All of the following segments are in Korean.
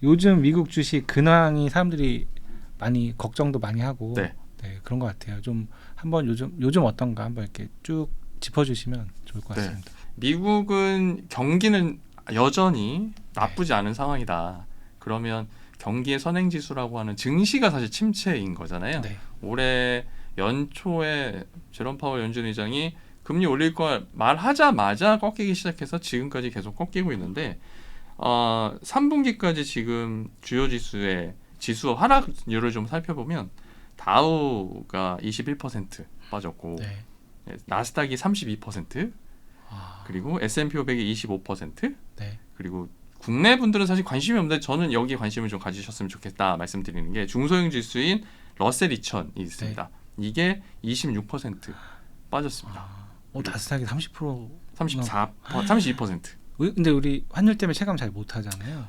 요즘 미국 주식 근황이 사람들이 많이 걱정도 많이 하고 네. 네, 그런 것 같아요. 좀 한번 요즘 어떤가 한번 이렇게 쭉 짚어주시면 좋을 것 네. 같습니다. 미국은 경기는 여전히 네. 나쁘지 않은 상황이다. 그러면 경기의 선행지수라고 하는 증시가 사실 침체인 거잖아요. 네. 올해 연초에 제롬 파월 연준 의장이 금리 올릴 걸 말하자마자 꺾이기 시작해서 지금까지 계속 꺾이고 있는데 3분기까지 지금 주요 지수의 지수 하락률을 좀 살펴보면 다우가 21% 빠졌고 네. 나스닥이 32%, 그리고 S&P 500이 25%, 네. 그리고 국내 분들은 사실 관심이 없는데 저는 여기에 관심을 좀 가지셨으면 좋겠다 말씀드리는 게 중소형 지수인 러셀 2000이 있습니다. 이게 26% 빠졌습니다. 나스닥이 30%. 32%. 근데 우리 환율 때문에 체감 잘 못하잖아요.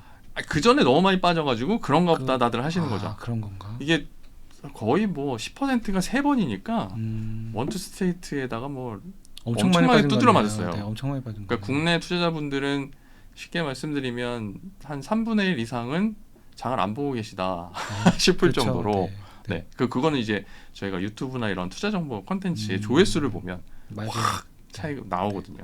그 전에 너무 많이 빠져가지고 그런가 보다 다들 하시는 거죠. 그런 건가? 이게 거의 뭐 10%가 3번이니까 원투 스테이트에다가 뭐 엄청 많이 빠진 두드려 거네요. 맞았어요. 네, 엄청 많이 빠진 그러니까 거네요. 국내 투자자분들은 쉽게 말씀드리면 한 3분의 1 이상은 장을 안 보고 계시다 싶을 그렇죠. 정도로 네. 그거는 이제 저희가 유튜브나 이런 투자 정보 콘텐츠의 조회수를 보면 맞아요. 확 차이가 나오거든요.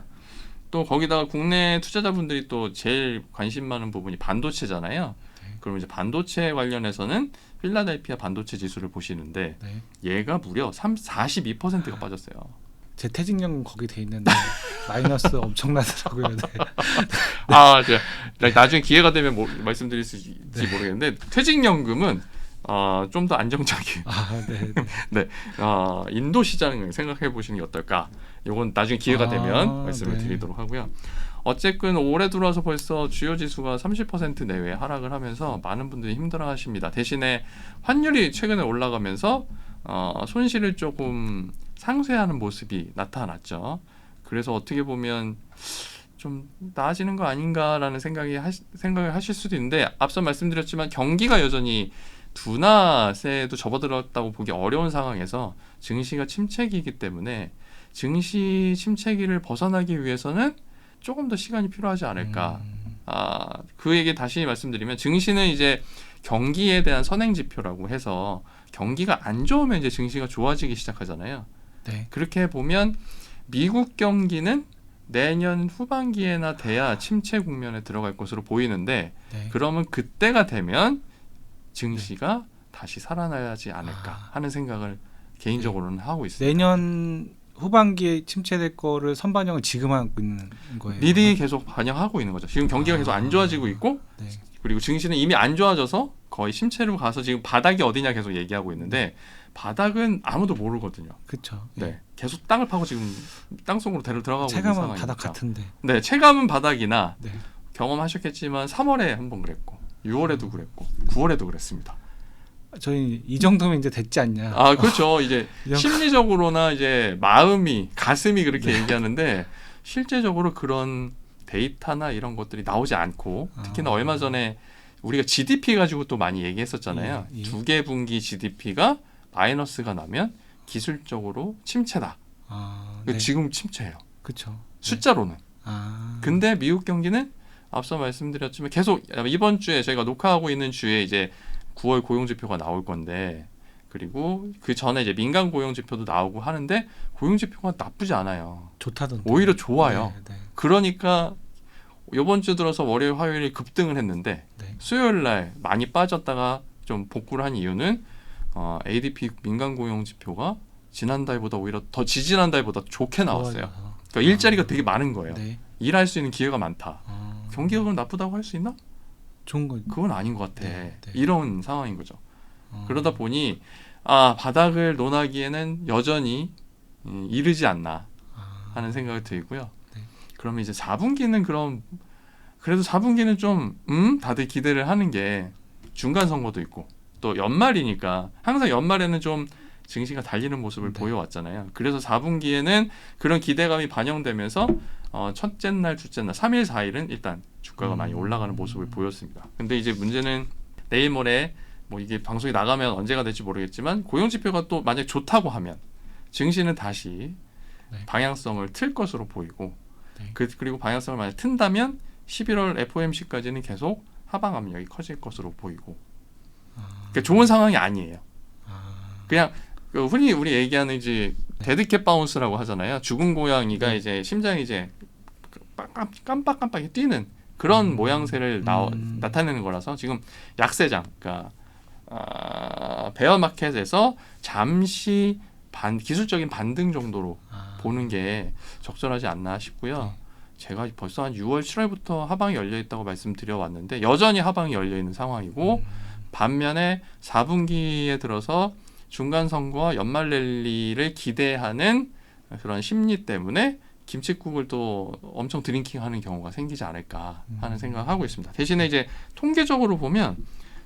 또 거기다가 국내 투자자분들이 또 제일 관심 많은 부분이 반도체잖아요. 그럼 이제 반도체 관련해서는 필라델피아 반도체 지수를 보시는데 네. 얘가 무려 42%가 빠졌어요. 제 퇴직연금 거기 돼 있는데 마이너스 엄청나더라고요. 네. 나중에 기회가 되면 말씀드릴 수 있을지 모르겠는데 퇴직연금은 좀 더 안정적인 네. 네, 인도 시장을 생각해 보시는 게 어떨까? 이건 나중에 기회가 되면 말씀을 드리도록 하고요. 어쨌든 올해 들어와서 벌써 주요 지수가 30% 내외 하락을 하면서 많은 분들이 힘들어하십니다. 대신에 환율이 최근에 올라가면서 손실을 조금 상쇄하는 모습이 나타났죠. 그래서 어떻게 보면 좀 나아지는 거 아닌가라는 생각을 하실 수도 있는데 앞서 말씀드렸지만 경기가 여전히 둔화세도 접어들었다고 보기 어려운 상황에서 증시가 침체기이기 때문에 증시 침체기를 벗어나기 위해서는 조금 더 시간이 필요하지 않을까. 그 얘기 다시 말씀드리면 증시는 이제 경기에 대한 선행지표라고 해서 경기가 안 좋으면 이제 증시가 좋아지기 시작하잖아요. 네. 그렇게 보면 미국 경기는 내년 후반기에나 돼야 침체 국면에 들어갈 것으로 보이는데 그러면 그때가 되면 증시가 다시 살아나지 않을까 하는 생각을 개인적으로는 하고 있습니다. 내년 후반기에 침체될 거를 선반영을 지금 하고 있는 거예요. 미리 계속 반영하고 있는 거죠. 지금 경기가 계속 안 좋아지고 있고 그리고 증시는 이미 안 좋아져서 거의 침체로 가서 지금 바닥이 어디냐 계속 얘기하고 있는데 바닥은 아무도 모르거든요. 그렇죠. 네, 계속 땅을 파고 지금 땅속으로 들어가고 있는 상황이죠. 체감은 바닥 같은데. 네, 체감은 바닥이나 경험하셨겠지만 3월에 한번 그랬고 6월에도 그랬고 9월에도 그랬습니다. 저희 이 정도면 이제 됐지 않냐. 그렇죠. 이제 심리적으로나 이제 마음이 가슴이 그렇게 얘기하는데 실제적으로 그런 데이터나 이런 것들이 나오지 않고 특히나 얼마 전에 우리가 GDP 가지고 또 많이 얘기했었잖아요. 두 개 분기 GDP가 마이너스가 나면 기술적으로 침체다. 지금 침체예요. 그렇죠. 숫자로는. 근데 미국 경기는 앞서 말씀드렸지만 계속 이번 주에 저희가 녹화하고 있는 주에 이제 9월 고용지표가 나올 건데 그리고 그 전에 이제 민간 고용지표도 나오고 하는데 고용지표가 나쁘지 않아요. 좋다던데. 오히려 좋아요. 그러니까 이번 주 들어서 월요일, 화요일에 급등을 했는데 수요일 날 많이 빠졌다가 좀 복구를 한 이유는 ADP 민간 고용지표가 지난달보다 오히려 더 지지난달보다 좋게 나왔어요. 그러니까 일자리가 되게 많은 거예요. 일할 수 있는 기회가 많다. 경기가 그럼 나쁘다고 할 수 있나? 좋은 거. 그건 아닌 것 같아. 이런 상황인 거죠. 그러다 보니 바닥을 논하기에는 여전히 이르지 않나 하는 생각이 들고요. 그러면 이제 4분기는 그래도 4분기는 좀 다들 기대를 하는 게 중간 선거도 있고 또 연말이니까 항상 연말에는 좀 증시가 달리는 모습을 보여왔잖아요. 그래서 4분기에는 그런 기대감이 반영되면서 첫째 날, 둘째 날, 3일, 4일은 일단 주가가 많이 올라가는 모습을 보였습니다. 근데 이제 문제는 내일 모레 뭐 이게 방송이 나가면 언제가 될지 모르겠지만 고용지표가 또 만약 좋다고 하면 증시는 다시 방향성을 틀 것으로 보이고 그리고 방향성을 만약 튼다면 11월 FOMC까지는 계속 하방 압력이 커질 것으로 보이고 그러니까 좋은 상황이 아니에요. 그냥 흔히 우리 얘기하는 이제 데드캣 바운스라고 하잖아요. 죽은 고양이가 이제 심장이 이제 깜빡깜빡 뛰는 그런 모양새를 나타내는 거라서 지금 약세장, 그러니까 베어마켓에서 잠시 기술적인 반등 정도로 보는 게 적절하지 않나 싶고요. 제가 벌써 한 6월, 7월부터 하방이 열려 있다고 말씀드려 왔는데 여전히 하방이 열려 있는 상황이고 반면에 4분기에 들어서 중간 선거와 연말 랠리를 기대하는 그런 심리 때문에 김칫국을 또 엄청 드링킹하는 경우가 생기지 않을까 하는 생각을 하고 있습니다. 대신에 이제 통계적으로 보면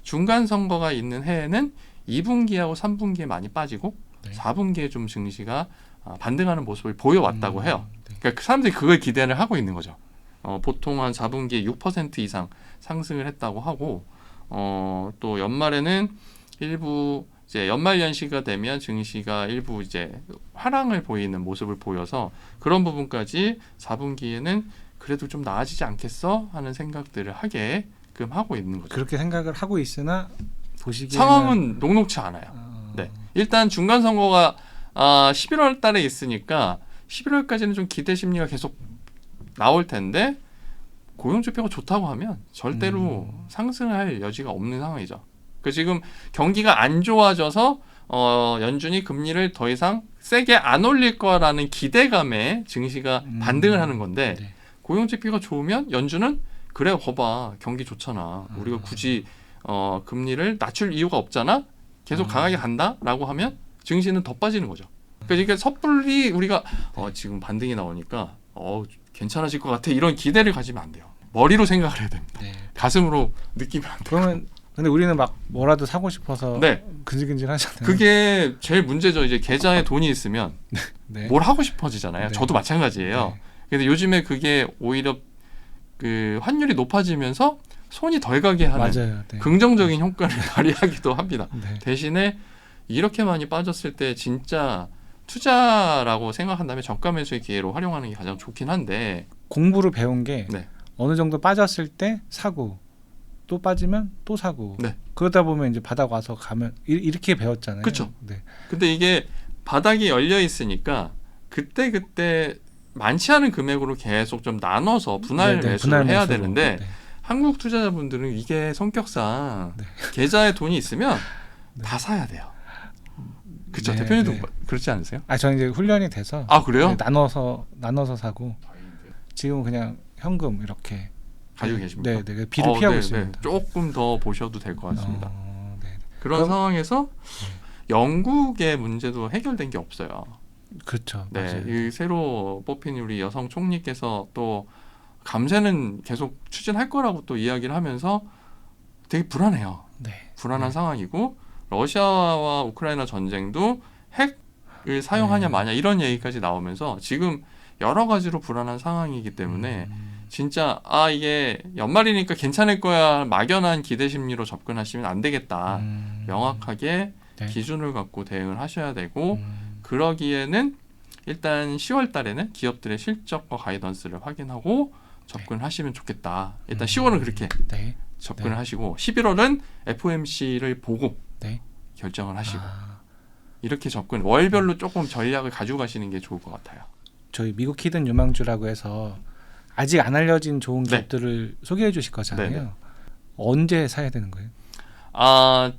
중간 선거가 있는 해에는 2분기하고 3분기에 많이 빠지고 4분기에 좀 증시가 반등하는 모습을 보여왔다고 해요. 그러니까 그 사람들이 그걸 기대를 하고 있는 거죠. 보통 한 4분기에 6% 이상 상승을 했다고 하고 또 연말에는 일부 이제 연말 연시가 되면 증시가 일부 이제 하락을 보이는 모습을 보여서 그런 부분까지 4분기에는 그래도 좀 나아지지 않겠어 하는 생각들을 하게끔 하고 있는 거죠. 그렇게 생각을 하고 있으나 보시기에는 상황은 녹록치 않아요. 네, 일단 중간 선거가 11월 달에 있으니까 11월까지는 좀 기대 심리가 계속 나올 텐데 고용 지표가 좋다고 하면 절대로 상승할 여지가 없는 상황이죠. 그 지금 경기가 안 좋아져서 연준이 금리를 더 이상 세게 안 올릴 거라는 기대감에 증시가 반등을 하는 건데 고용 지표가 좋으면 연준은 그래 봐봐 경기 좋잖아. 우리가 굳이 금리를 낮출 이유가 없잖아. 계속 강하게 간다라고 하면 증시는 더 빠지는 거죠. 그러니까 섣불리 우리가 지금 반등이 나오니까 괜찮아질 것 같아 이런 기대를 가지면 안 돼요. 머리로 생각을 해야 됩니다. 가슴으로 느끼면 안 돼요. 그러면 근데 우리는 막 뭐라도 사고 싶어서 근질근질 하잖아요. 그게 제일 문제죠. 이제 계좌에 돈이 있으면 뭘 하고 싶어지잖아요. 저도 마찬가지예요. 근데 요즘에 그게 오히려 그 환율이 높아지면서 손이 덜 가게 하는 긍정적인 효과를 발휘하기도 합니다. 대신에 이렇게 많이 빠졌을 때 진짜 투자라고 생각한다면 저가 매수의 기회로 활용하는 게 가장 좋긴 한데 공부를 배운 게 어느 정도 빠졌을 때 사고 또 빠지면 또 사고 그러다 보면 이제 바닥 와서 가면 이렇게 배웠잖아요. 그렇죠. 근데 이게 바닥이 열려 있으니까 그때 많지 않은 금액으로 계속 좀 나눠서 분할 매수를 해야 되는데 한국 투자자분들은 이게 성격상 계좌에 돈이 있으면 다 사야 돼요. 그렇죠. 대표님도 그렇지 않으세요? 저는 이제 훈련이 돼서 그래요? 나눠서 사고 지금 그냥 현금 이렇게 가지고 계십니까? 네, 비를 피하고 있습니다. 조금 더 보셔도 될 것 같습니다. 그런 상황에서 영국의 문제도 해결된 게 없어요. 그렇죠. 이 새로 뽑힌 우리 여성 총리께서 또 감세는 계속 추진할 거라고 또 이야기를 하면서 되게 불안해요. 불안한 상황이고 러시아와 우크라이나 전쟁도 핵을 사용하냐 마냐 이런 얘기까지 나오면서 지금 여러 가지로 불안한 상황이기 때문에 진짜 이게 연말이니까 괜찮을 거야 막연한 기대 심리로 접근하시면 안 되겠다. 명확하게 기준을 갖고 대응을 하셔야 되고 그러기에는 일단 10월 달에는 기업들의 실적과 가이던스를 확인하고 접근을 하시면 좋겠다. 일단 10월은 그렇게 접근을 하시고 11월은 FOMC를 보고 결정을 하시고 이렇게 접근 월별로 조금 전략을 가지고 가시는 게 좋을 것 같아요. 저희 미국 히든 유망주라고 해서 아직 안 알려진 좋은 기업들을 소개해 주실 거잖아요. 언제 사야 되는 거예요?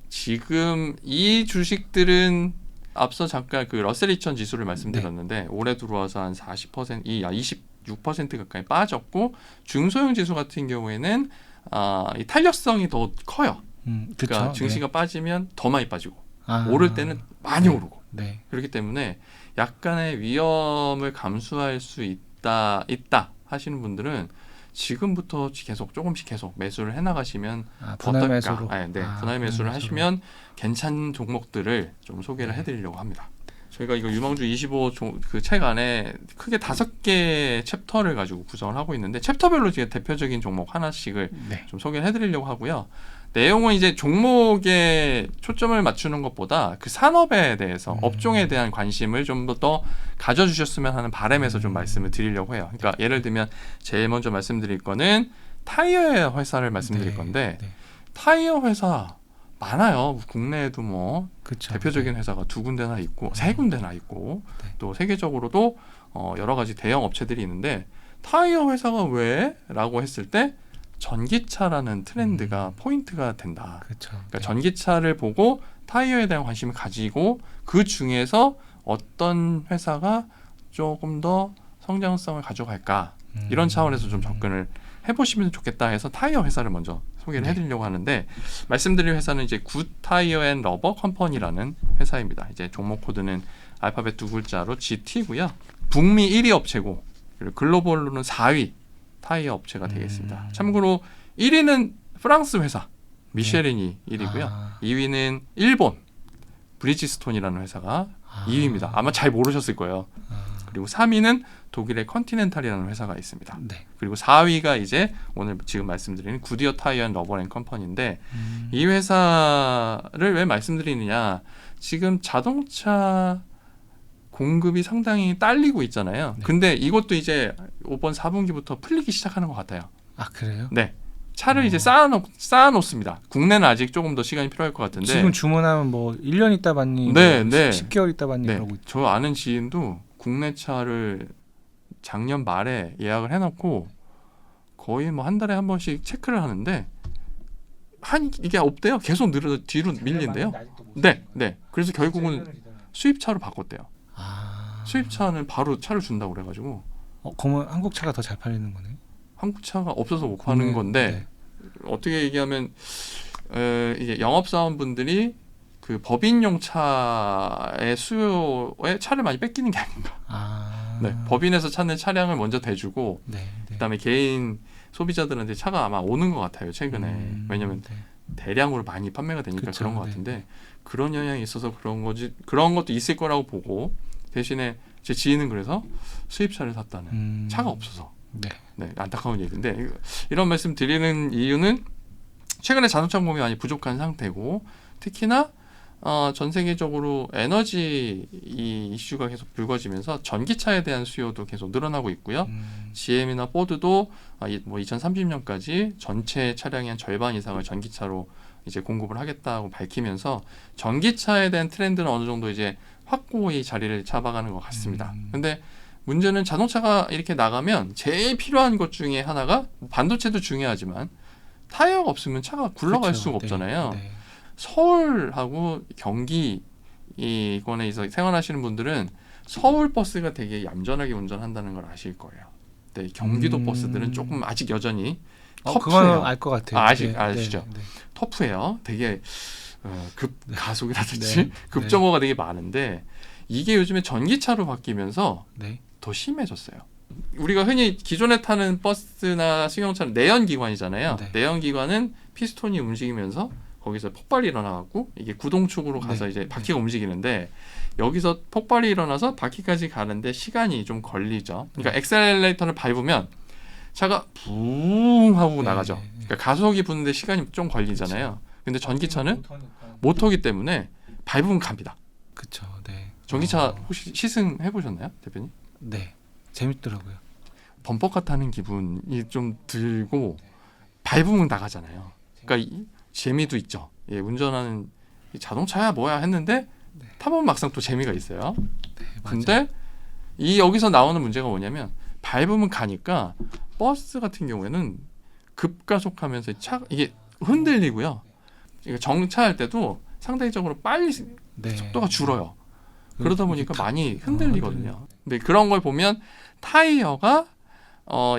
지금 이 주식들은 앞서 잠깐 그 러셀 2000 지수를 말씀드렸는데 올해 들어와서 한 40%, 26% 가까이 빠졌고 중소형 지수 같은 경우에는 이 탄력성이 더 커요. 그러니까 증시가 빠지면 더 많이 빠지고 오를 때는 많이 오르고 그렇기 때문에 약간의 위험을 감수할 수 있다 하시는 분들은 지금부터 조금씩 계속 매수를 해나가시면 분할 어떨까? 매수로. 분할 매수를 하시면 괜찮은 종목들을 좀 소개를 해드리려고 합니다. 저희가 이거 유망주 25 그 책 안에 크게 5개 챕터를 가지고 구성을 하고 있는데 챕터별로 지금 대표적인 종목 하나씩을 좀 소개를 해드리려고 하고요. 내용은 이제 종목에 초점을 맞추는 것보다 그 산업에 대해서 업종에 대한 관심을 좀 더 가져주셨으면 하는 바람에서 좀 말씀을 드리려고 해요. 그러니까 예를 들면 제일 먼저 말씀드릴 거는 타이어 회사를 말씀드릴 건데 타이어 회사 많아요. 국내에도 뭐 그쵸. 대표적인 회사가 2군데나 있고 3군데나 있고 또 세계적으로도 여러 가지 대형 업체들이 있는데 타이어 회사가 왜? 라고 했을 때 전기차라는 트렌드가 포인트가 된다. 그쵸. 그러니까 전기차를 보고 타이어에 대한 관심을 가지고 그 중에서 어떤 회사가 조금 더 성장성을 가져갈까 이런 차원에서 좀 접근을 해보시면 좋겠다 해서 타이어 회사를 먼저 소개를 해드리려고 하는데 말씀드릴 회사는 이제 굿타이어앤러버 컴퍼니라는 회사입니다. 이제 종목 코드는 알파벳 2글자로 GT고요. 북미 1위 업체고 그리고 글로벌로는 4위 타이어 업체가 되겠습니다. 참고로 1위는 프랑스 회사 미쉐린이 1위고요. 2위는 일본 브리지스톤이라는 회사가 2위입니다. 아마 잘 모르셨을 거예요. 그리고 3위는 독일의 컨티넨탈이라는 회사가 있습니다. 그리고 4위가 이제 오늘 지금 말씀드리는 구디어 타이어 앤 러버 앤 컴퍼니인데 이 회사를 왜 말씀드리느냐? 지금 자동차 공급이 상당히 딸리고 있잖아요. 근데 이것도 이제 이번 4분기부터 풀리기 시작하는 것 같아요. 아 그래요? 네. 차를 이제 쌓아놓습니다. 국내는 아직 조금 더 시간이 필요할 것 같은데 지금 주문하면 뭐 1년 있다 받니, 네, 뭐 네. 10개월 있다 받니 그러고 있죠. 저 아는 지인도 국내 차를 작년 말에 예약을 해놓고 거의 뭐 한 달에 한 번씩 체크를 하는데 이게 없대요. 계속 뒤로 밀린대요. 네. 그래서 결국은 수입차로 바꿨대요. 수입차는 바로 차를 준다고 그래가지고 그러면 한국 차가 더 잘 팔리는 거네. 한국 차가 없어서 못 파는 건데 어떻게 얘기하면 이제 영업사원분들이 그 법인용 차의 수요에 차를 많이 뺏기는 게 아닌가. 네, 법인에서 찾는 차량을 먼저 대주고 그다음에 개인 소비자들한테 차가 아마 오는 것 같아요 최근에. 왜냐하면 대량으로 많이 판매가 되니까 그런 것 같은데 그런 영향이 있어서 그런 것도 있을 거라고 보고 대신에 제 지인은 그래서 수입차를 샀다는 차가 없어서. 네, 안타까운 얘기인데 이런 말씀 드리는 이유는 최근에 자동차 공급이 많이 부족한 상태고 특히나 전 세계적으로 에너지 이 이슈가 계속 불거지면서 전기차에 대한 수요도 계속 늘어나고 있고요. GM이나 포드도 뭐 2030년까지 전체 차량의 한 절반 이상을 전기차로 이제 공급을 하겠다고 밝히면서 전기차에 대한 트렌드는 어느 정도 이제 확고히 자리를 잡아가는 것 같습니다. 근데 문제는 자동차가 이렇게 나가면 제일 필요한 것 중에 하나가 반도체도 중요하지만 타이어가 없으면 차가 굴러갈 수가 없잖아요. 서울하고 경기 이권에 생활하시는 분들은 서울 버스가 되게 얌전하게 운전한다는 걸 아실 거예요. 네, 경기도 버스들은 조금 아직 여전히 터프해요. 그건 알 것 같아요. 아시죠? 터프해요. 되게 급 가속이라든지 급정거가 되게 많은데 이게 요즘에 전기차로 바뀌면서 더 심해졌어요. 우리가 흔히 기존에 타는 버스나 승용차는 내연기관이잖아요. 내연기관은 피스톤이 움직이면서 거기서 폭발이 일어나고 이게 구동축으로 가서 이제 바퀴가 움직이는데 여기서 폭발이 일어나서 바퀴까지 가는데 시간이 좀 걸리죠. 그러니까 엑셀레이터를 밟으면 차가 붕 하고 나가죠. 그러니까 가속이 붙는데 시간이 좀 걸리잖아요. 근데 전기차는 모터기 때문에 밟으면 갑니다. 그렇죠. 전기차 혹시 시승해 보셨나요, 대표님? 네, 재밌더라고요. 범퍼카 타는 기분이 좀 들고 밟으면 나가잖아요. 그러니까 재미도 있죠. 운전하는 자동차야 뭐야 했는데 타보면 막상 또 재미가 있어요. 근데 여기서 나오는 문제가 뭐냐면 밟으면 가니까 버스 같은 경우에는 급가속하면서 이게 흔들리고요. 정차할 때도 상대적으로 빨리 속도가 줄어요. 그러다 보니까 많이 흔들리거든요. 근데 그런 걸 보면 타이어가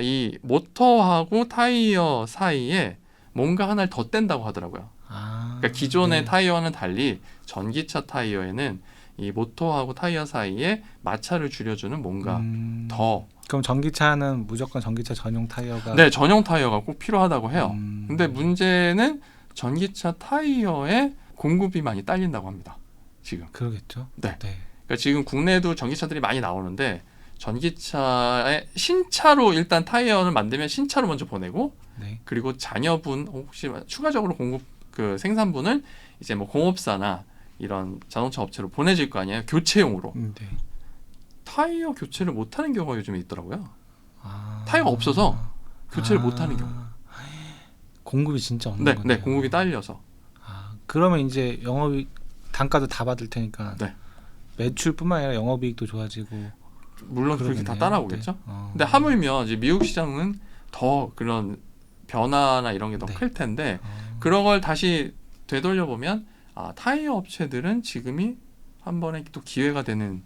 이 모터하고 타이어 사이에 뭔가 하나를 더 뗀다고 하더라고요. 그러니까 기존의 타이어와는 달리 전기차 타이어에는 이 모터하고 타이어 사이에 마찰을 줄여주는 뭔가 더. 그럼 전기차는 무조건 전기차 전용 타이어가? 네, 전용 타이어가 꼭 필요하다고 해요. 근데 문제는 전기차 타이어에 공급이 많이 딸린다고 합니다. 지금. 그러겠죠. 그러니까 지금 국내에도 전기차들이 많이 나오는데 전기차의 신차로 일단 타이어를 만들면 신차로 먼저 보내고 그리고 잔여분 혹시 추가적으로 생산분을 이제 뭐 공업사나 이런 자동차 업체로 보내질 거 아니에요. 교체용으로. 타이어 교체를 못하는 경우가 요즘에 있더라고요. 타이어가 없어서 교체를 못하는 경우. 공급이 진짜 없는 네, 거네요. 네, 공급이 딸려서. 그러면 이제 영업이 단가도 다 받을 테니까 네. 매출뿐만 아니라 영업이익도 좋아지고. 물론 그렇게 다 따라오겠죠. 네. 근데 하물며 이제 미국 시장은 더 그런 변화나 이런 게 더 네. 클 텐데 그런 걸 다시 되돌려 보면 타이어 업체들은 지금이 한 번에 또 기회가 되는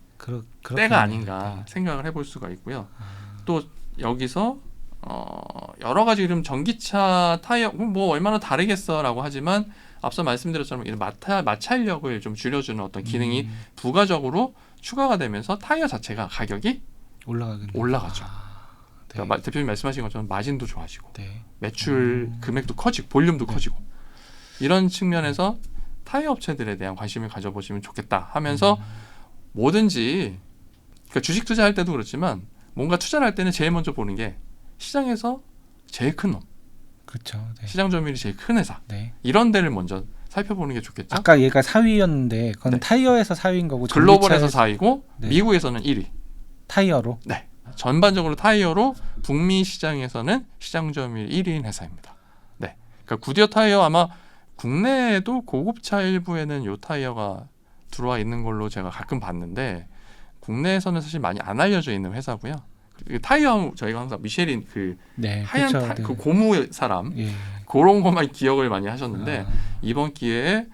때가 아닌가 생각을 해볼 수가 있고요. 또 여기서 여러 가지 이름 전기차 타이어 뭐 얼마나 다르겠어라고 하지만 앞서 말씀드렸처럼 이런 마찰력을 좀 줄여주는 어떤 기능이 부가적으로 추가가 되면서 타이어 자체가 가격이 올라가죠. 네. 그러니까 대표님 말씀하신 것처럼 마진도 좋아지고 네. 매출 금액도 커지고 볼륨도 커지고 이런 측면에서 타이어 업체들에 대한 관심을 가져보시면 좋겠다 하면서 뭐든지 그러니까 주식 투자할 때도 그렇지만 뭔가 투자를 할 때는 제일 먼저 보는 게 시장에서 제일 큰 놈. 그렇죠. 네. 시장 점유율이 제일 큰 회사. 네. 이런 데를 먼저 살펴보는 게 좋겠죠. 아까 얘가 4위였는데 그건 네. 타이어에서 4위인 거고 글로벌에서 4위고 네. 미국에서는 1위. 타이어로. 네. 전반적으로 타이어로 북미 시장에서는 시장 점유율 1위인 회사입니다. 네. 그러니까 구디어 타이어 아마 국내에도 고급차 일부에는 요 타이어가 들어와 있는 걸로 제가 가끔 봤는데 국내에서는 사실 많이 안 알려져 있는 회사고요. 타이어 저희가 항상 미쉐린 그 네, 하얀 그쵸, 그 고무 사람 예. 그런 것만 기억을 많이 하셨는데 이번 기회에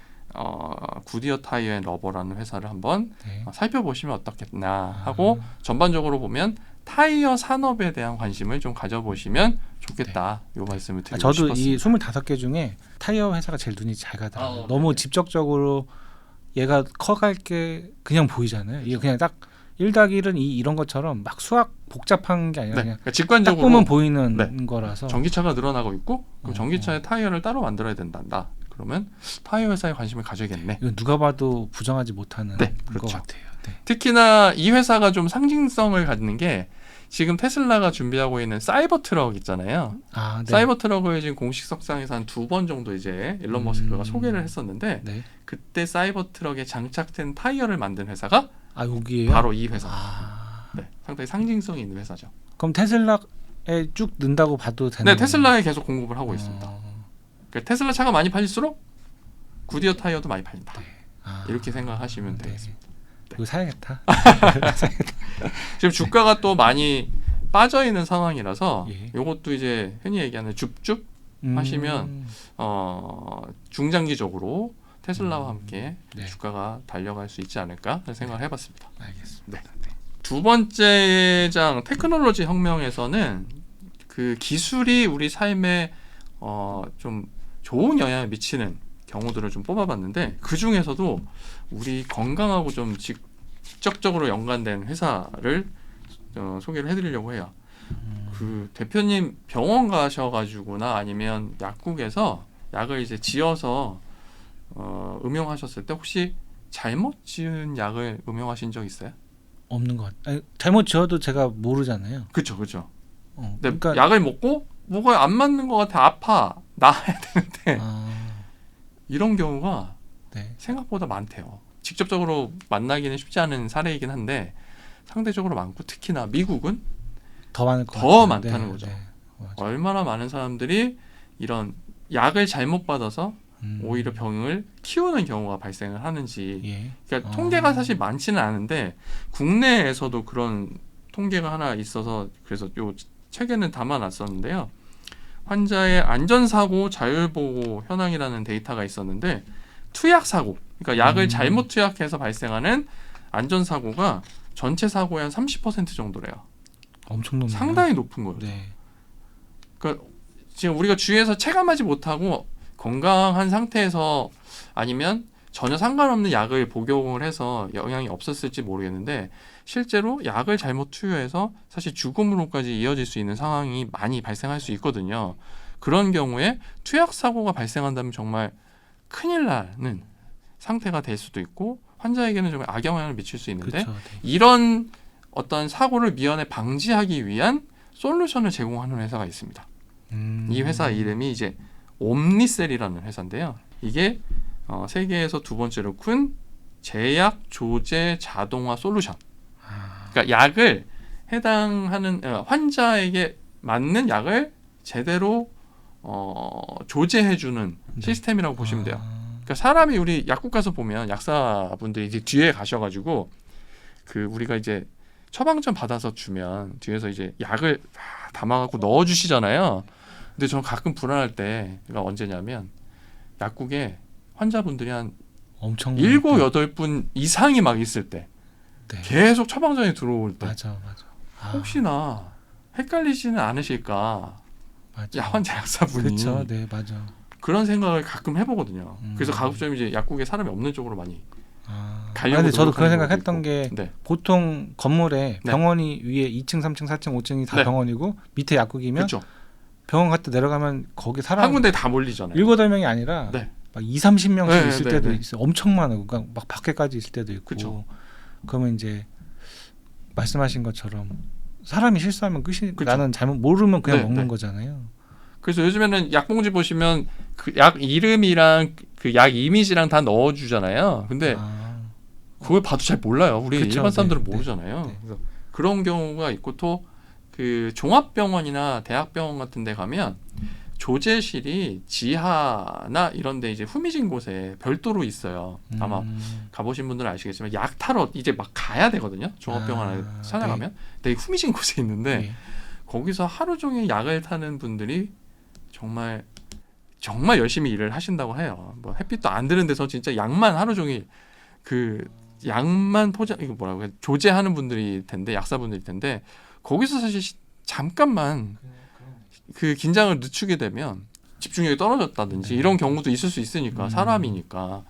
구디어 타이어 앤 러버라는 회사를 한번 네. 살펴보시면 어떻겠나 하고 전반적으로 보면 타이어 산업에 대한 관심을 좀 가져보시면 좋겠다. 이 말씀을 드리고 저도 싶었습니다. 이 25개 중에 타이어 회사가 제일 눈이 잘 가더라고요. 너무 네. 직접적으로 얘가 커갈 게 그냥 보이잖아요. 이게 그냥 딱 1+1은 이런 것처럼 막 수학 복잡한 게 아니라 네. 그냥 그러니까 딱 직관적으로 보면 보이는 네. 거라서 전기차가 늘어나고 있고 그럼 전기차의 타이어를 따로 만들어야 된다. 그러면 타이어 회사에 관심을 가져야겠네. 이건 누가 봐도 부정하지 못하는 네, 것 그렇죠. 같아요. 네. 특히나 이 회사가 좀 상징성을 갖는 게 지금 테슬라가 준비하고 있는 사이버 트럭 있잖아요. 네. 사이버 트럭을 지금 공식 석상에서 한 2번 정도 이제 일론 머스크가 소개를 했었는데 네. 그때 사이버 트럭에 장착된 타이어를 만든 회사가 여기에요? 바로 이 회사. 네, 상당히 상징성이 있는 회사죠. 그럼 테슬라에 쭉 넣는다고 봐도 되는 네, 테슬라에 계속 공급을 하고 있습니다. 그러니까 테슬라 차가 많이 팔릴수록 구디어 타이어도 많이 팔린다. 네. 이렇게 생각하시면 되겠습니다. 이거 사야겠다. 지금 주가가 또 많이 빠져 있는 상황이라서 예. 이것도 이제 흔히 얘기하는 줍줍 하시면 중장기적으로 테슬라와 함께 네. 주가가 달려갈 수 있지 않을까 생각을 해봤습니다. 알겠습니다. 네. 두 번째 장 테크놀로지 혁명에서는 그 기술이 우리 삶에 좀 좋은 영향을 미치는 경우들을 좀 뽑아봤는데 그 중에서도 우리 건강하고 좀 직접적으로 연관된 회사를 소개를 해드리려고 해요. 그 대표님 병원 가셔가지고나 아니면 약국에서 약을 이제 지어서 음용하셨을 때 혹시 잘못 지은 약을 음용하신 적 있어요? 없는 것 같아요. 잘못 지어도 제가 모르잖아요. 그렇죠. 근데 그러니까 약을 먹고 뭐가 안 맞는 것 같아 아파 나아야 되는데 이런 경우가 네. 생각보다 많대요. 직접적으로 만나기는 쉽지 않은 사례이긴 한데 상대적으로 많고 특히나 미국은 더 많을 것 더 같아요. 많다는 거죠. 얼마나 많은 사람들이 이런 약을 잘못 받아서 오히려 병을 키우는 경우가 발생을 하는지. 예. 그러니까 통계가 사실 많지는 않은데 국내에서도 그런 통계가 하나 있어서 그래서 요 책에는 담아놨었는데요. 환자의 안전사고 자율보호 현황이라는 데이터가 있었는데 투약사고, 그러니까 약을 잘못 투약해서 발생하는 안전사고가 전체 사고의 한 30% 정도래요. 엄청 높네요. 상당히 높은 거죠. 네. 그러니까 지금 우리가 주위에서 체감하지 못하고 건강한 상태에서 아니면 전혀 상관없는 약을 복용을 해서 영향이 없었을지 모르겠는데 실제로 약을 잘못 투여해서 사실 죽음으로까지 이어질 수 있는 상황이 많이 발생할 수 있거든요. 그런 경우에 투약 사고가 발생한다면 정말 큰일 나는 상태가 될 수도 있고 환자에게는 정말 악영향을 미칠 수 있는데 그렇죠. 네. 이런 어떤 사고를 미연에 방지하기 위한 솔루션을 제공하는 회사가 있습니다. 이 회사 이름이 이제 옴니셀이라는 회사인데요. 이게 세계에서 두 번째로 큰 제약 조제 자동화 솔루션. 그러니까 약을 해당하는 환자에게 맞는 약을 제대로 조제해주는 시스템이라고 보시면 돼요. 그러니까 사람이 우리 약국 가서 보면 약사분들이 이제 뒤에 가셔가지고 그 우리가 이제 처방전 받아서 주면 뒤에서 이제 약을 담아갖고 넣어주시잖아요. 근데 저는 가끔 불안할 때가 언제냐면 약국에 환자분들이 한 엄청 7, 8분 이상이 막 있을 때 네. 계속 처방전이 들어올 때 맞아. 혹시나 헷갈리지는 않으실까 맞아. 환자 약사분이 그렇죠. 네, 맞아. 그런 생각을 가끔 해보거든요. 그래서 가급적이면 이제 약국에 사람이 없는 쪽으로 많이 가려고. 근데 저도 그런 노력하는 생각했던 게 네. 보통 건물에 네. 병원이 위에 2층, 3층, 4층, 5층이 다 네. 병원이고 밑에 약국이면 그렇죠. 병원 갔다 내려가면 거기 사람 한 군데 다 몰리잖아요. 7, 8명이 아니라 네. 막 2, 30명씩 네, 있을 네, 때도 네. 있어요. 엄청 많아요. 그러니까 막 밖에까지 있을 때도 있고. 그쵸. 그러면 이제 말씀하신 것처럼 사람이 실수하면 끝이 그쵸. 나는 잘못 모르면 그냥 네, 먹는 네. 거잖아요. 그래서 요즘에는 약봉지 보시면 그 약 이름이랑 그 약 이미지랑 다 넣어주잖아요. 근데 그걸 봐도 잘 몰라요. 우리 그쵸, 일반 사람들은 네, 모르잖아요. 네. 그래서 그런 경우가 있고 또 그 종합병원이나 대학병원 같은 데 가면 조제실이 지하나 이런 데 이제 후미진 곳에 별도로 있어요. 아마 가보신 분들은 아시겠지만 약 타러 이제 막 가야 되거든요. 종합병원에 찾아가면. 되게 후미진 곳에 있는데 네. 거기서 하루 종일 약을 타는 분들이 정말 열심히 일을 하신다고 해요. 뭐 햇빛도 안 드는 데서 진짜 약만 하루 종일 그 약만 이거 뭐라고 해 조제하는 분들이 텐데 약사분들일 텐데 거기서 사실 잠깐만 그 긴장을 늦추게 되면 집중력이 떨어졌다든지 이런 경우도 있을 수 있으니까 사람이니까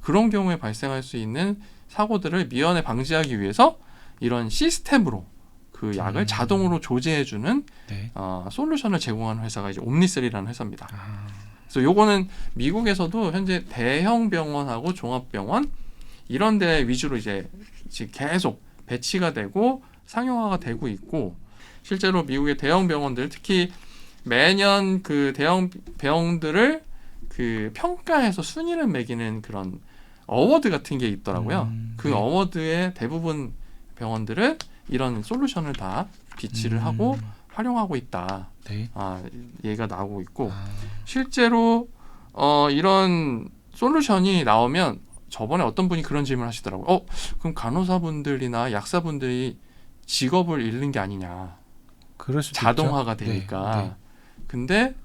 그런 경우에 발생할 수 있는 사고들을 미연에 방지하기 위해서 이런 시스템으로 그 약을 자동으로 조제해주는 네. 솔루션을 제공하는 회사가 이제 옴니셀이라는 회사입니다. 그래서 요거는 미국에서도 현재 대형 병원하고 종합병원 이런 데 위주로 이제 계속 배치가 되고 상용화가 되고 있고 실제로 미국의 대형 병원들 특히 매년 그 대형 병원들을 그 평가해서 순위를 매기는 그런 어워드 같은 게 있더라고요. 그 네. 어워드의 대부분 병원들은 이런 솔루션을 다 비치를 하고 활용하고 있다. 네. 얘가 나오고 있고 실제로 이런 솔루션이 나오면 저번에 어떤 분이 그런 질문을 하시더라고요. 그럼 간호사분들이나 약사분들이 직업을 잃는 게 아니냐. 그럴 수도 자동화가 있죠. 되니까. 네. 근데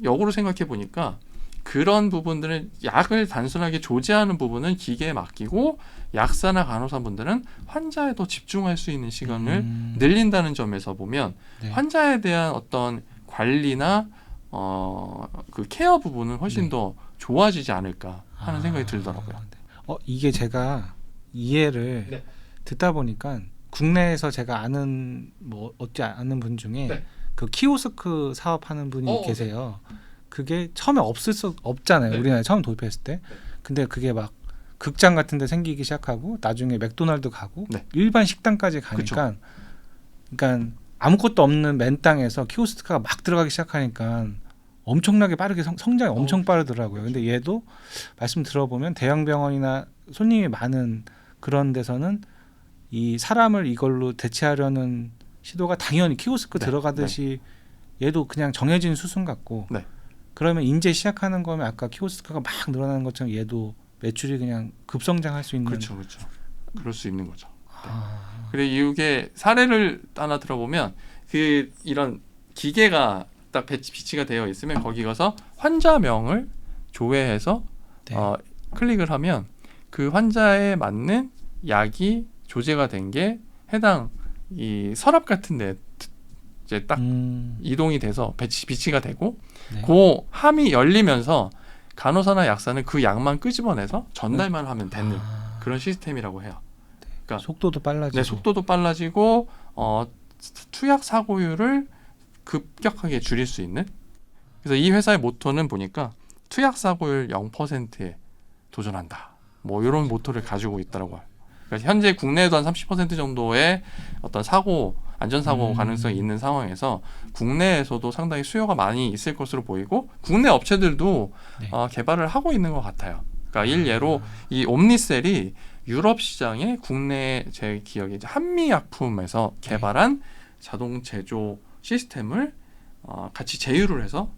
역으로 생각해 보니까 그런 부분들은 약을 단순하게 조제하는 부분은 기계에 맡기고 약사나 간호사분들은 환자에 더 집중할 수 있는 시간을 늘린다는 점에서 보면 네. 환자에 대한 어떤 관리나 그 케어 부분은 훨씬 네. 더 좋아지지 않을까 하는 생각이 들더라고요. 네. 이게 제가 이해를 네. 듣다 보니까 국내에서 제가 아는 뭐 얻지 않는 분 중에 네. 그 키오스크 사업하는 분이 계세요. 네. 그게 처음에 없잖아요. 네. 우리나라에 처음 도입했을 때. 근데 그게 막 극장 같은 데 생기기 시작하고 나중에 맥도날드 가고 네. 일반 식당까지 가니까 그러니까 아무것도 없는 맨 땅에서 키오스크가 막 들어가기 시작하니까 엄청나게 빠르게 성장이 엄청 빠르더라고요. 근데 얘도 말씀 들어보면 대형 병원이나 손님이 많은 그런 데서는 이 사람을 이걸로 대체하려는 시도가 당연히 키오스크 네. 들어가듯이 얘도 그냥 정해진 수순 같고 네. 그러면 이제 시작하는 거면 아까 키오스크가 막 늘어나는 것처럼 얘도 매출이 그냥 급성장할 수 있는 그렇죠. 그럴 수 있는 거죠. 네. 그래 이게 사례를 하나 들어보면 그 이런 기계가 딱 비치가 되어 있으면 거기 가서 환자명을 조회해서 네. 클릭을 하면 그 환자에 맞는 약이 조제가 된 게 해당 이 서랍 같은데 이제 딱 이동이 돼서 비치가 되고 네. 그 함이 열리면서 간호사나 약사는 그 약만 끄집어내서 전달만 하면 되는 그런 시스템이라고 해요. 그러니까 속도도 빨라지고. 네, 속도도 빨라지고 투약 사고율을 급격하게 줄일 수 있는. 그래서 이 회사의 모토는 보니까 투약 사고율 0%에 도전한다. 뭐 이런 모토를 가지고 있더라고요. 그러니까 현재 국내에도 한 30% 정도의 어떤 안전사고 가능성이 있는 상황에서 국내에서도 상당히 수요가 많이 있을 것으로 보이고 국내 업체들도 네. 개발을 하고 있는 것 같아요. 그러니까 일례로 이 옴니셀이 유럽 시장에 국내 제 기억에 이제 한미약품에서 개발한 자동 제조 시스템을 같이 제휴를 해서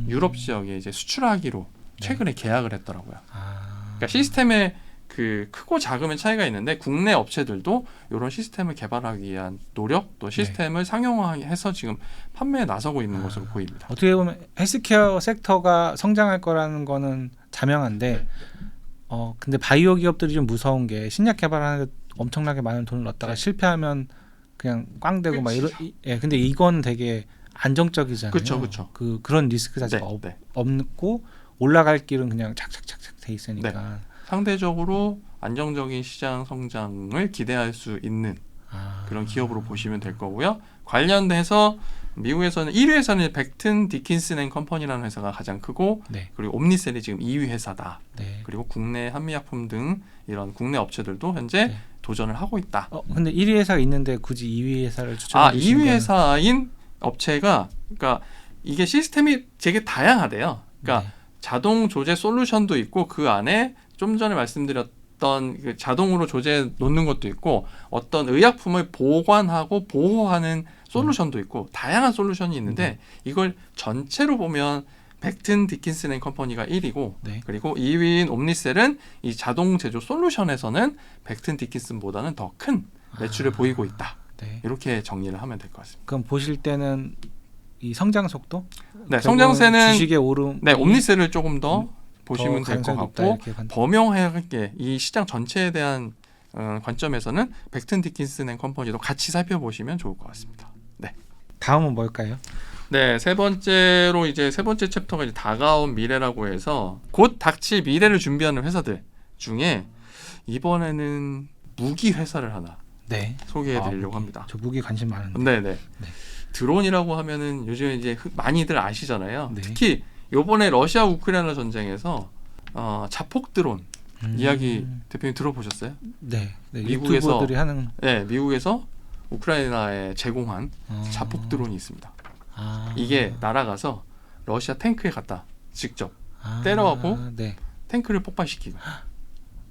유럽 지역에 이제 수출하기로 최근에 계약을 했더라고요. 그러니까 시스템의 그 크고 작음의 차이가 있는데 국내 업체들도 이런 시스템을 개발하기 위한 노력 또 시스템을 상용화해서 지금 판매에 나서고 있는 것으로 보입니다. 어떻게 보면 헬스케어 섹터가 성장할 거라는 거는 자명한데 근데 바이오 기업들이 좀 무서운 게 신약 개발하는데 엄청나게 많은 돈을 넣었다가 실패하면 그냥 꽝되고 막 이런. 근데 이건 되게 안정적이잖아요. 그렇죠. 그런 리스크 자체가 없고 올라갈 길은 그냥 착착착착 돼 있으니까. 상대적으로 안정적인 시장 성장을 기대할 수 있는 그런 기업으로 보시면 될 거고요. 관련돼서 미국에서는 1위 회사는 벡튼 디킨슨 앤 컴퍼니라는 회사가 가장 크고 그리고 옴니셀이 지금 2위 회사다. 그리고 국내 한미약품 등 이런 국내 업체들도 현재 도전을 하고 있다. 근데 1위 회사가 있는데 굳이 2위 회사를 추천해 주신 2위 회사인 업체가 그러니까 이게 시스템이 되게 다양하대요. 그러니까 자동 조제 솔루션도 있고 그 안에 좀 전에 말씀드렸던 그 자동으로 조제 놓는 것도 있고 어떤 의약품을 보관하고 보호하는 솔루션도 있고 다양한 솔루션이 있는데 이걸 전체로 보면 벡튼 디킨슨 앤 컴퍼니가 1위고 그리고 2위인 옴니셀은 이 자동 제조 솔루션에서는 벡튼 디킨슨보다는 더 큰 매출을 보이고 있다. 이렇게 정리를 하면 될 것 같습니다. 그럼 보실 때는 이 성장 속도? 성장세는 주식의 오름. 옴니셀을 조금 더 보시면 될 것 같고 범용하게 이 시장 전체에 대한 관점에서는 벡튼 디킨슨 앤 컴퍼니도 같이 살펴보시면 좋을 것 같습니다. 다음은 뭘까요? 세 번째로 이제 세 번째 챕터가 이제 다가온 미래라고 해서 곧 닥칠 미래를 준비하는 회사들 중에 이번에는 무기 회사를 하나 소개해드리려고 합니다. 저 무기 관심 많은데. 드론이라고 하면은 요즘 이제 많이들 아시잖아요. 특히 요번에 러시아 우크라이나 전쟁에서 자폭 드론 이야기 대표님 들어보셨어요? 미국에서 유튜버들이 하는. 미국에서 우크라이나에 제공한 자폭 드론이 있습니다. 이게 날아가서 러시아 탱크에 갖다 직접 때려하고 탱크를 폭발시키고.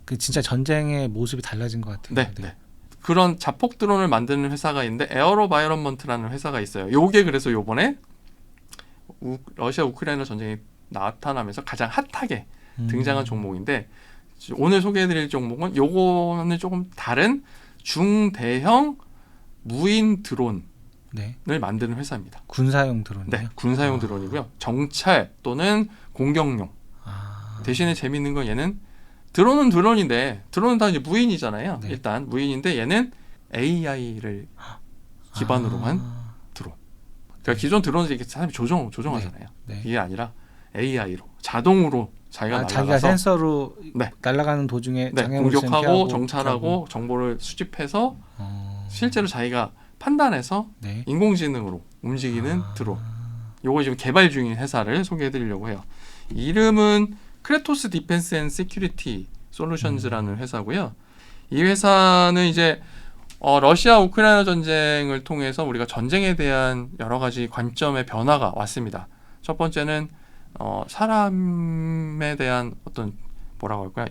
그 진짜 전쟁의 모습이 달라진 것 같아요. 그런 자폭 드론을 만드는 회사가 있는데 에어로바이런먼트라는 회사가 있어요. 요게 그래서 요번에 러시아 우크라이나 전쟁이 나타나면서 가장 핫하게 등장한 종목인데 오늘 소개해드릴 종목은 요거는 조금 다른 중대형 무인 드론을 만드는 회사입니다. 군사용 드론이요? 군사용 드론이고요. 정찰 또는 공격용. 대신에 재밌는 건 얘는 드론은 드론인데 드론은 다 이제 무인이잖아요. 일단 무인인데 얘는 AI를 기반으로 한 드론. 그러니까 기존 드론은 이렇게 사람이 조종하잖아요. 이게 아니라 AI로 자동으로 자기가 날아가서 자기가 센서로 날아가는 도중에 공격하고 정찰하고 정보를 수집해서 실제로 자기가 판단해서 인공지능으로 움직이는 드론. 요거 지금 개발 중인 회사를 소개해드리려고 해요. 이름은 크레토스 디펜스 앤 시큐리티 솔루션즈라는 회사고요. 이 회사는 이제 러시아 우크라이나 전쟁을 통해서 우리가 전쟁에 대한 여러 가지 관점의 변화가 왔습니다. 첫 번째는 사람에 대한 어떤 뭐라고 할까요?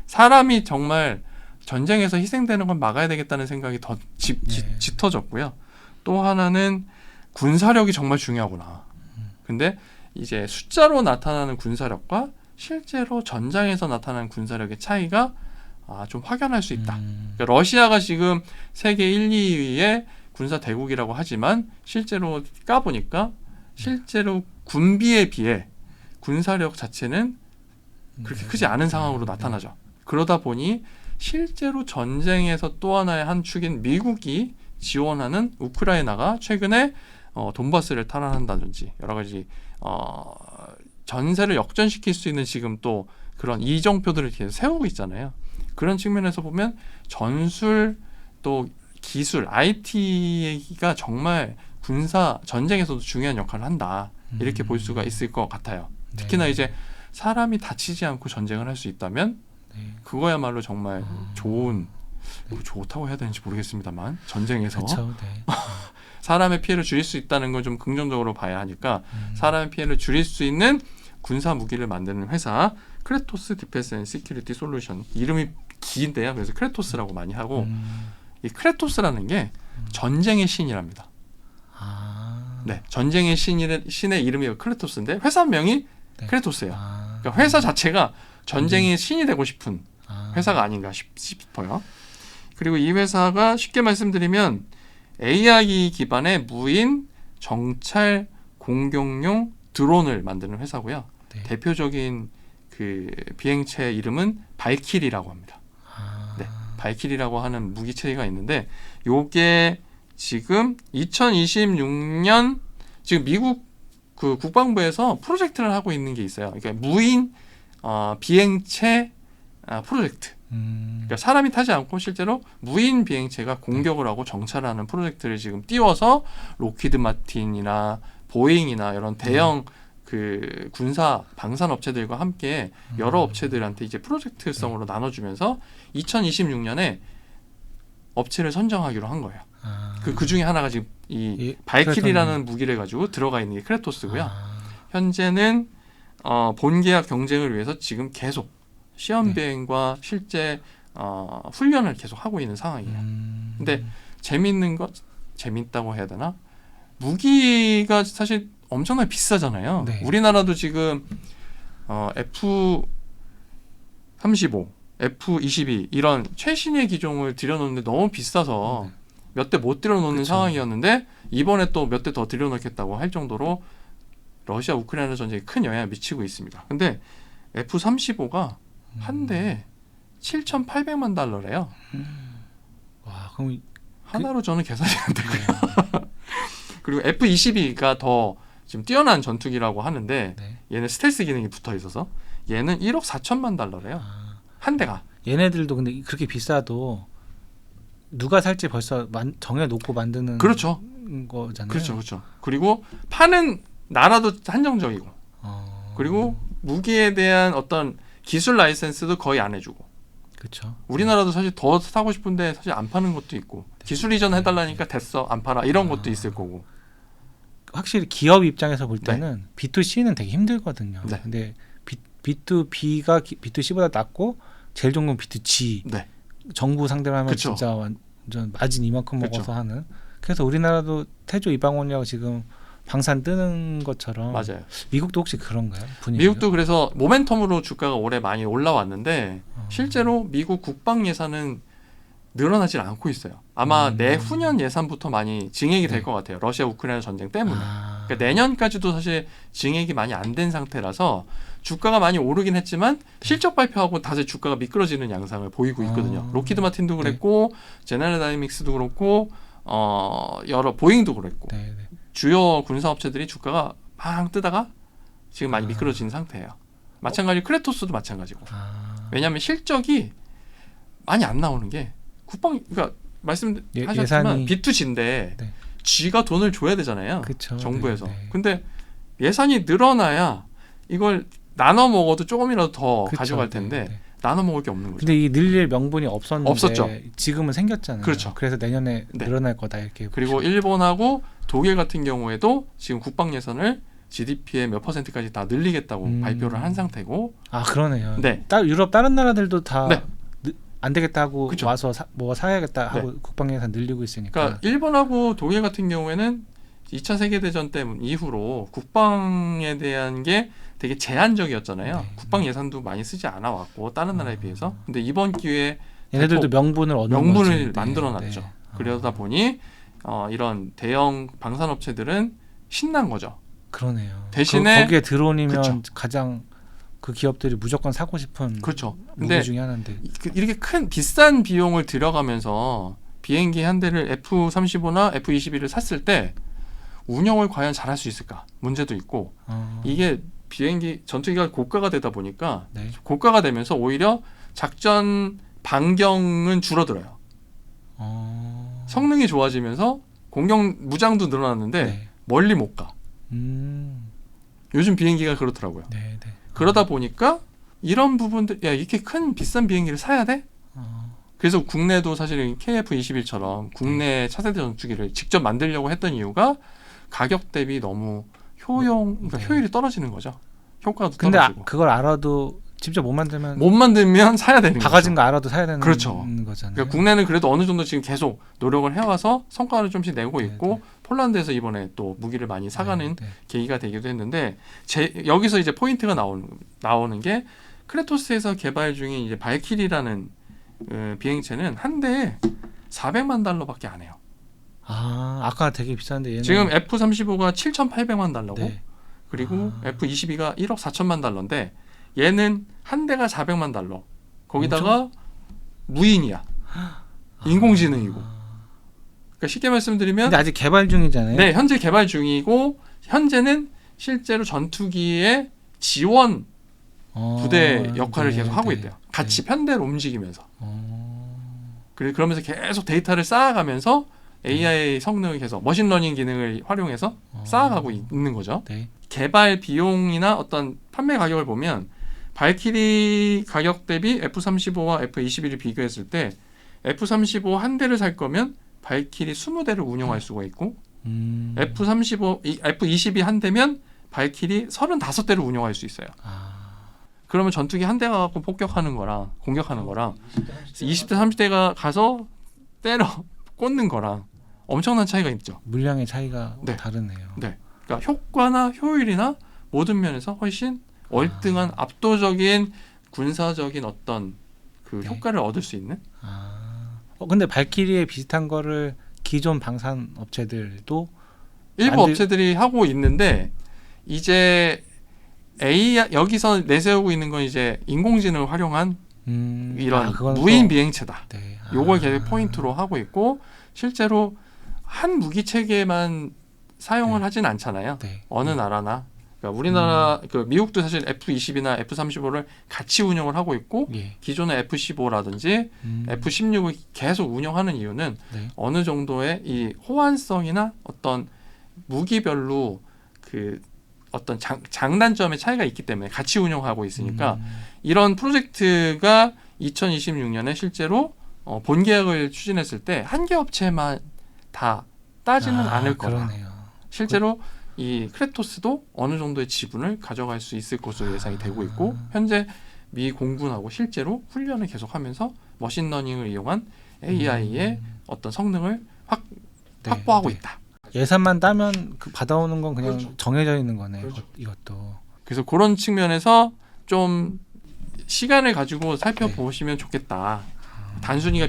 사람이 정말 전쟁에서 희생되는 건 막아야 되겠다는 생각이 더 짙어졌고요. 또 하나는 군사력이 정말 중요하구나. 근데 이제 숫자로 나타나는 군사력과 실제로 전장에서 나타나는 군사력의 차이가 좀 확연할 수 있다. 그러니까 러시아가 지금 세계 1, 2위의 군사 대국이라고 하지만 실제로 까보니까 실제로 군비에 비해 군사력 자체는 그렇게 크지 않은 상황으로 나타나죠. 그러다 보니 실제로 전쟁에서 또 하나의 한 축인 미국이 지원하는 우크라이나가 최근에 돈바스를 탈환한다든지 여러 가지 전세를 역전시킬 수 있는 지금 또 그런 이정표들을 계속 세우고 있잖아요. 그런 측면에서 보면 전술 또 기술, IT가 정말 군사 전쟁에서도 중요한 역할을 한다. 이렇게 볼 수가 있을 것 같아요. 특히나 이제 사람이 다치지 않고 전쟁을 할 수 있다면 그거야말로 정말 좋다고 해야 되는지 모르겠습니다만 전쟁에서 사람의 피해를 줄일 수 있다는 걸 좀 긍정적으로 봐야 하니까 사람의 피해를 줄일 수 있는 군사 무기를 만드는 회사 크레토스 디펜스 앤 시큐리티 솔루션. 이름이 긴데요. 그래서 크레토스라고 많이 하고 이 크레토스라는 게 전쟁의 신이랍니다. 네, 전쟁의 신의 이름이 크레토스인데 회사명이 네. 크레토스예요. 아. 그러니까 회사 자체가 전쟁의 신이 되고 싶은 아. 회사가 아닌가 싶어요. 그리고 이 회사가 쉽게 말씀드리면 AI 기반의 무인 정찰 공격용 드론을 만드는 회사고요. 네. 대표적인 그 비행체 이름은 발키리라고 합니다. 아. 네, 발키리라고 하는 무기체계가 있는데 요게 지금 2026년 지금 미국 그 국방부에서 프로젝트를 하고 있는 게 있어요. 그러니까 무인 비행체 프로젝트. 그러니까 사람이 타지 않고 실제로 무인 비행체가 공격을 하고 정찰하는 프로젝트를 지금 띄워서 로키드 마틴이나 보잉이나 이런 대형 그 군사 방산 업체들과 함께 여러 업체들한테 이제 프로젝트성으로 나눠주면서 2026년에 업체를 선정하기로 한 거예요. 아. 그 중에 하나가 지금 이 발키리라는 무기를 가지고 들어가 있는 게 크레토스고요. 아. 현재는 본계약 경쟁을 위해서 지금 계속 시험 비행과 실제 훈련을 계속 하고 있는 상황이에요. 근데 재밌다고 해야 되나? 무기가 사실 엄청나게 비싸잖아요. 네. 우리나라도 지금 F-35, F-22 이런 최신의 기종을 들여놓는데 너무 비싸서 몇 대 못 들여놓는 그쵸. 상황이었는데 이번에 또 몇 대 더 들여놓겠다고 할 정도로 러시아 우크라이나 전쟁에 큰 영향을 미치고 있습니다. 근데 F-35가 한 대에 7,800만 달러래요. 와, 그럼 하나로 저는 계산이 안 되고요. 그리고 F-22가 더 지금 뛰어난 전투기라고 하는데 네. 얘는 스텔스 기능이 붙어 있어서 얘는 1억 4천만 달러래요. 아. 한 대가. 얘네들도 근데 그렇게 비싸도 누가 살지 벌써 정해놓고 만드는 그렇죠. 거잖아요. 그렇죠. 그리고 파는 나라도 한정적이고 그리고 무기에 대한 어떤 기술 라이센스도 거의 안 해주고 그렇죠. 우리나라도 사실 더 사고 싶은데 사실 안 파는 것도 있고 기술 이전 해달라니까 됐어 안 팔아 이런 것도 있을 거고 확실히 기업 입장에서 볼 때는 B2C는 되게 힘들거든요. 네. 근데 B2B가 B2C보다 낫고 제일 좋은 건 B2G. 네. 정부 상대로 하면 그쵸. 진짜 완전 마진 이만큼 그쵸. 먹어서 하는. 그래서 우리나라도 태조 이방원이라고 지금 방산 뜨는 것처럼 맞아요. 미국도 혹시 그런가요? 분위기가? 미국도 그래서 모멘텀으로 주가가 올해 많이 올라왔는데 실제로 미국 국방 예산은 늘어나질 않고 있어요. 아마 내후년 예산부터 많이 증액이 될 것 같아요. 러시아 우크라이나 전쟁 때문에. 그러니까 내년까지도 사실 증액이 많이 안 된 상태라서 주가가 많이 오르긴 했지만 실적 발표하고 다시 주가가 미끄러지는 양상을 보이고 있거든요. 로키드 마틴도 그랬고 제너럴 다이내믹스도 그렇고 여러 보잉도 그랬고 네. 주요 군사 업체들이 주가가 막 뜨다가 지금 많이 미끄러진 상태예요. 마찬가지로 크레토스도 마찬가지고. 왜냐하면 실적이 많이 안 나오는 게 국방 그러니까 말씀하셨지만 예산이 B2G인데 네. G가 돈을 줘야 되잖아요. 그쵸. 정부에서. 네. 근데 예산이 늘어나야 이걸 나눠 먹어도 조금이라도 더 그쵸. 가져갈 텐데 네. 나눠 먹을 게 없는 거죠. 근데 이 늘릴 명분이 없었는데 없었죠. 지금은 생겼잖아요. 그렇죠. 그래서 내년에 네. 늘어날 거다 이렇게. 그리고 일본하고 독일 같은 경우에도 지금 국방 예산을 GDP의 몇 %까지 다 늘리겠다고 발표를 한 상태고. 아 그러네요. 네. 유럽 다른 나라들도 다 네. 안 되겠다 하고 그쵸. 와서 뭐 사야겠다 하고 네. 국방 예산 늘리고 있으니까. 그러니까 일본하고 독일 같은 경우에는 2차 세계대전 때문 이후로 국방에 대한 게 되게 제한적이었잖아요. 네. 국방 예산도 많이 쓰지 않아 왔고 다른 나라에 비해서. 근데 이번 기회에 얘네들도 명분을 얻는 거지. 명분을 네. 만들어놨죠. 네. 그러다 보니 이런 대형 방산 업체들은 신난 거죠. 그러네요. 대신에 거기에 드론이면 그쵸. 가장 그 기업들이 무조건 사고 싶은 그렇죠. 무기 근데 중에 하나인데. 이렇게 큰 비싼 비용을 들여가면서 비행기 한 대를 F-35나 F-22를 샀을 때 운영을 과연 잘할 수 있을까? 문제도 있고 이게 비행기 전투기가 고가가 되다 보니까 네. 고가가 되면서 오히려 작전 반경은 줄어들어요. 성능이 좋아지면서 공격 무장도 늘어났는데 네. 멀리 못 가. 요즘 비행기가 그렇더라고요. 네. 그러다 보니까 이런 부분들 이렇게 큰 비싼 비행기를 사야 돼? 그래서 국내도 사실은 KF-21처럼 국내 차세대 전투기를 직접 만들려고 했던 이유가 가격 대비 너무 그러니까 네. 효율이 떨어지는 거죠. 효과도 근데 떨어지고. 그걸 알아도 직접 못 만들면 못 만들면 사야 되는 거죠. 바가진 거 알아도 사야 되는 그렇죠. 거잖아요. 그러니까 국내는 그래도 어느 정도 지금 계속 노력을 해와서 성과를 좀씩 내고 있고 폴란드에서 이번에 또 무기를 많이 사가는 계기가 되기도 했는데 여기서 이제 포인트가 나오는 게 크레토스에서 개발 중인 이제 발키리라는 비행체는 한 대에 400만 달러밖에 안 해요. 아까 되게 비싼데 얘는 지금 F-35가 7,800만 달러고 네. 그리고 F-22가 1억 4천만 달러인데 얘는 한 대가 400만 달러. 거기다가 무인이야. 인공지능이고. 그러니까 쉽게 말씀드리면 근데 아직 개발 중이잖아요. 네, 현재 개발 중이고 현재는 실제로 전투기의 지원 부대 역할을 계속 하고 있대요. 같이 편대로 움직이면서. 그러면서 계속 데이터를 쌓아가면서 AI 성능을 계속 머신러닝 기능을 활용해서 쌓아가고 있는 거죠. 네. 개발 비용이나 어떤 판매 가격을 보면 발키리 가격 대비 F-35와 F-21을 비교했을 때 F-35 한 대를 살 거면 발키리 20대를 운용할 수가 있고 F-22 한 대면 발키리 35대를 운용할 수 있어요. 그러면 전투기 한 대가 갖고 공격하는 거랑 20대 30대가 가서 때려 꽂는 거랑 엄청난 차이가 있죠. 물량의 차이가 다르네요. 네. 그러니까 효과나 효율이나 모든 면에서 훨씬 월등한 압도적인 군사적인 어떤 그 효과를 얻을 수 있는. 근데 발키리에 비슷한 거를 기존 방산 업체들도 일부 업체들이 하고 있는데 이제 AI 여기서 내세우고 있는 건 이제 인공지능을 활용한 이런 무인 비행체다. 네. 요걸 계속 포인트로 하고 있고 실제로 한 무기 체계만 사용을 하진 않잖아요. 어느 나라나 그러니까 우리나라 그 미국도 사실 F-22나 F-35를 같이 운영을 하고 있고 기존의 F-15라든지 F-16을 계속 운영하는 이유는 어느 정도의 이 호환성이나 어떤 무기별로 그 어떤 장단점의 차이가 있기 때문에 같이 운영하고 있으니까 이런 프로젝트가 2026년에 실제로 본계약을 추진했을 때 한 개 업체만 다 따지는 않을 거다. 실제로 이 크레토스도 어느 정도의 지분을 가져갈 수 있을 것으로 예상이 되고 있고 현재 미 공군하고 실제로 훈련을 계속하면서 머신러닝을 이용한 AI의 어떤 성능을 확보하고 있다. 예산만 따면 그 받아오는 건 그냥 정해져 있는 거네. 이것도. 그래서 그런 측면에서 좀 시간을 가지고 살펴보시면 좋겠다. 단순히가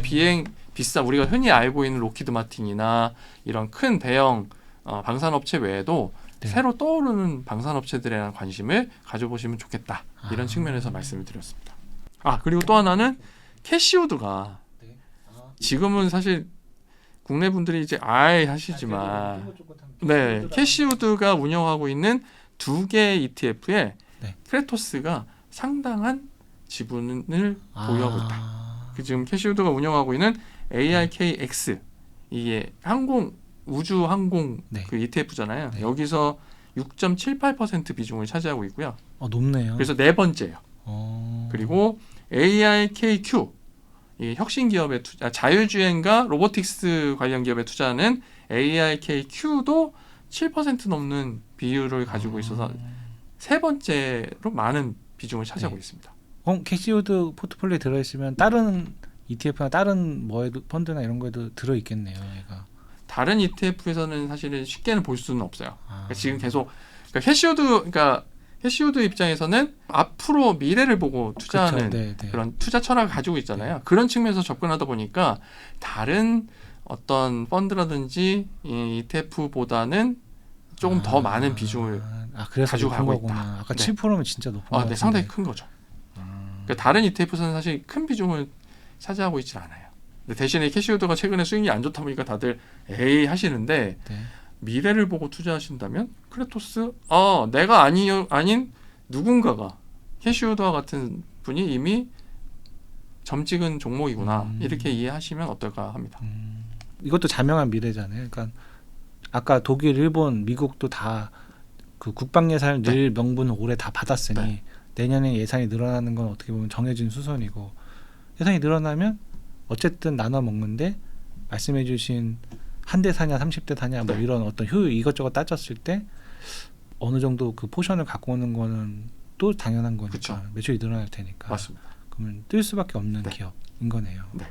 비싸 우리가 흔히 알고 있는 로키드 마틴이나 이런 큰 대형 방산업체 외에도 새로 떠오르는 방산업체들에 대한 관심을 가져보시면 좋겠다. 이런 측면에서 말씀을 드렸습니다. 그리고 또 하나는 캐시우드가 지금은 사실 국내 분들이 이제 하시지만 캐시우드가 운영하고 있는 2개의 ETF에 크레토스가 상당한 지분을 보유하고 있다. 지금 캐시우드가 운영하고 있는 ARKX 이게 우주 항공 그 ETF잖아요. 여기서 6.78% 비중을 차지하고 있고요. 높네요. 그래서 네 번째예요. 그리고 ARKQ 이 혁신 기업의 자율주행과 로보틱스 관련 기업에 투자하는 ARKQ도 7% 넘는 비율을 가지고 있어서 세 번째로 많은 비중을 차지하고 있습니다. 캐시우드 포트폴리오에 들어있으면 다른 ETF나 다른 뭐에도 펀드나 이런 거에도 들어있겠네요. 얘가. 다른 ETF에서는 사실은 쉽게는 볼 수는 없어요. 그러니까 지금 계속 그러니까 캐시우드 입장에서는 앞으로 미래를 보고 투자하는 그런 투자 철학을 가지고 있잖아요. 그런 측면에서 접근하다 보니까 다른 어떤 펀드라든지 ETF보다는 조금 더 많은 비중을 가지고 가고 있다. 아까 7%면 진짜 높은 거 같은데. 상당히 큰 거죠. 그러니까 다른 ETF에서는 사실 큰 비중을 차지하고 있지 않아요. 근데 대신에 캐시우드가 최근에 수익이 안 좋다 보니까 다들 하시는데 미래를 보고 투자하신다면 크레토스 내가 아닌 누군가가 캐시우드와 같은 분이 이미 점 찍은 종목이구나 이렇게 이해하시면 어떨까 합니다. 이것도 자명한 미래잖아요. 그러니까 아까 독일, 일본, 미국도 다 그 국방 예산을 늘 명분을 올해 다 받았으니 내년에 예산이 늘어나는 건 어떻게 보면 정해진 수순이고 예산이 늘어나면 어쨌든 나눠 먹는데 말씀해주신 한 대 사냐 30대 사냐 뭐 이런 어떤 효율 이것저것 따졌을 때 어느 정도 그 포션을 갖고 오는 거는 것도 당연한 거니까 그쵸. 매출이 늘어날 테니까 맞습니다. 그러면 뜰 수밖에 없는 네. 기업인 거네요. 네.